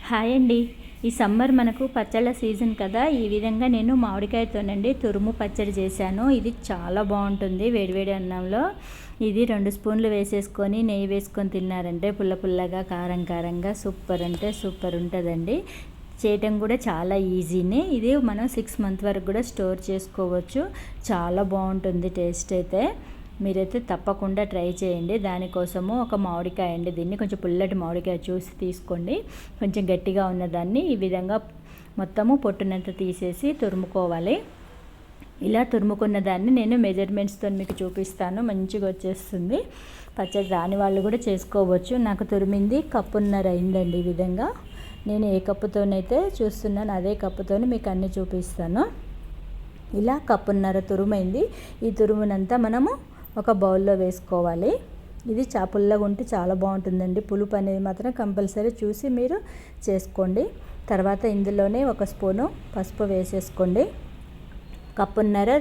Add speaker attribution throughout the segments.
Speaker 1: Hi అండి. ఈ summer మనకు పచ్చళ్ళ సీజన్ కదా. ఈ విధంగా నేను మామిడికాయతోనండి తురుము పచ్చడి చేశాను. ఇది చాలా బాగుంటుంది వేడివేడి అన్నంలో. ఇది 2 స్పూన్లు వేసేసుకొని నెయ్యి వేసుకొని తిన్నారంటే పుల్ల పుల్లగా కారం కారంగా సూపర్ అంటే సూపర్ ఉంటుందండి. చేయటం కూడా చాలా ఈజీనే. ఇది మనం 6 మంత్ వరకు కూడా స్టోర్ చేసుకోవచ్చు. చాలా బాగుంటుంది టేస్ట్ అయితే. మీరైతే తప్పకుండా ట్రై చేయండి. దానికోసము ఒక మామిడికాయ అండి, దీన్ని కొంచెం పుల్లటి మామిడికాయ చూసి తీసుకోండి. కొంచెం గట్టిగా ఉన్నదాన్ని ఈ విధంగా మొత్తము పొట్టునంత తీసేసి తురుముకోవాలి. ఇలా తురుముకున్న దాన్ని నేను మెజర్మెంట్స్తో మీకు చూపిస్తాను. మంచిగా వచ్చేస్తుంది. పచ్చడి రాని వాళ్ళు కూడా చేసుకోవచ్చు. నాకు తురిమింది కప్పున్నర అయిందండి. ఈ విధంగా నేను ఏ కప్పుతోనైతే చూస్తున్నాను అదే కప్పుతోని మీకు అన్నీ చూపిస్తాను. ఇలా కప్పున్నర తురుమైంది. ఈ తురుమునంతా మనము ఒక బౌల్లో వేసుకోవాలి. ఇది పుల్లగా ఉంటే చాలా బాగుంటుందండి. పులుపు అనేది మాత్రం కంపల్సరీ చూసి మీరు చేసుకోండి. తర్వాత ఇందులోనే 1 స్పూను పసుపు వేసేసుకోండి. కప్పున్నర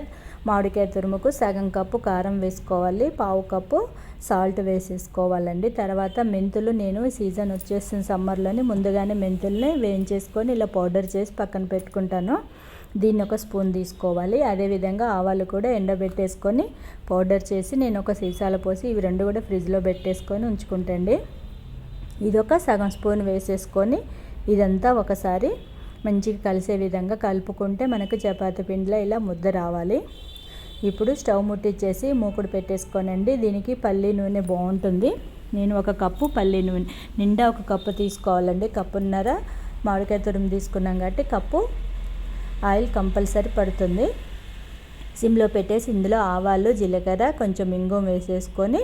Speaker 1: మామిడికాయ తురుముకు సగం కప్పు కారం వేసుకోవాలి. పావు కప్పు సాల్ట్ వేసేసుకోవాలండి. తర్వాత మెంతులు నేను సీజన్ వచ్చేసిన సమ్మర్లోని ముందుగానే మెంతుల్ని వేయించేసుకొని ఇలా పౌడర్ చేసి పక్కన పెట్టుకుంటాను. దీన్ని 1 స్పూన్ తీసుకోవాలి. అదేవిధంగా ఆవాలు కూడా ఎండబెట్టేసుకొని పౌడర్ చేసి నేను ఒక సీసాలో పోసి ఇవి 2 కూడా ఫ్రిడ్జ్లో పెట్టేసుకొని ఉంచుకుంటండి. ఇదొక సగం స్పూన్ వేసేసుకొని ఇదంతా ఒకసారి మంచిగా కలిసే విధంగా కలుపుకుంటే మనకు చపాతీ పిండిలో ఇలా ముద్ద రావాలి. ఇప్పుడు స్టవ్ ముట్టించేసి మూకుడు పెట్టేసుకోనండి. దీనికి పల్లి నూనె బాగుంటుంది. నేను 1 కప్పు పల్లి నూనె నిండా 1 కప్పు తీసుకోవాలండి. కప్పున్నర మామిడికాయ తురుము తీసుకున్నాం కాబట్టి కప్పు ఆయిల్ కంపల్సరీ పడుతుంది. సిమ్లో పెట్టేసి ఇందులో ఆవాలు జీలకర్ర కొంచెం ఇంగువ వేసేసుకొని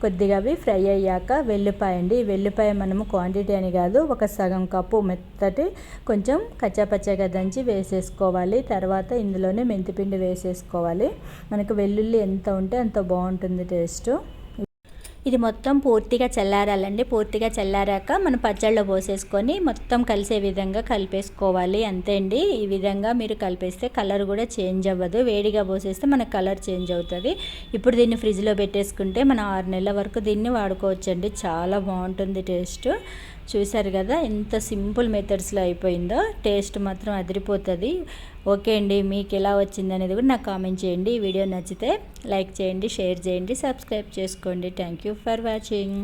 Speaker 1: కొద్దిగా అవి ఫ్రై అయ్యాక వెల్లిపాయ అండి. వెల్లిపాయ మనము క్వాంటిటీ అని కాదు, ఒక సగం కప్పు మెత్తటి కొంచెం కచ్చాపచ్చగా దంచి వేసేసుకోవాలి. తర్వాత ఇందులోనే మెంతిపిండి వేసేసుకోవాలి. మనకు వెల్లుల్లి ఎంత ఉంటే అంత బాగుంటుంది టేస్ట్. ఇది మొత్తం పూర్తిగా చల్లారాలండి. పూర్తిగా చల్లారాక మనం పచ్చళ్ళలో పోసేసుకొని మొత్తం కలిసే విధంగా కలిపేసుకోవాలి. అంతే అండి. ఈ విధంగా మీరు కలిపేస్తే కలర్ కూడా చేంజ్ అవ్వదు. వేడిగా పోసేస్తే మనకు కలర్ చేంజ్ అవుతుంది. ఇప్పుడు దీన్ని ఫ్రిడ్జ్లో పెట్టేసుకుంటే మనం 6 నెలల వరకు దీన్ని వాడుకోవచ్చండి. చాలా బాగుంటుంది టేస్ట్. చూసారు కదా ఎంత సింపుల్ మెథడ్స్లో అయిపోయిందో. టేస్ట్ మాత్రం అదిరిపోతుంది. ఓకే అండి, మీకు ఎలా వచ్చింది అనేది కూడా నాకు కామెంట్ చేయండి. ఈ వీడియో నచ్చితే లైక్ చేయండి, షేర్ చేయండి, సబ్స్క్రైబ్ చేసుకోండి. Thank you for watching.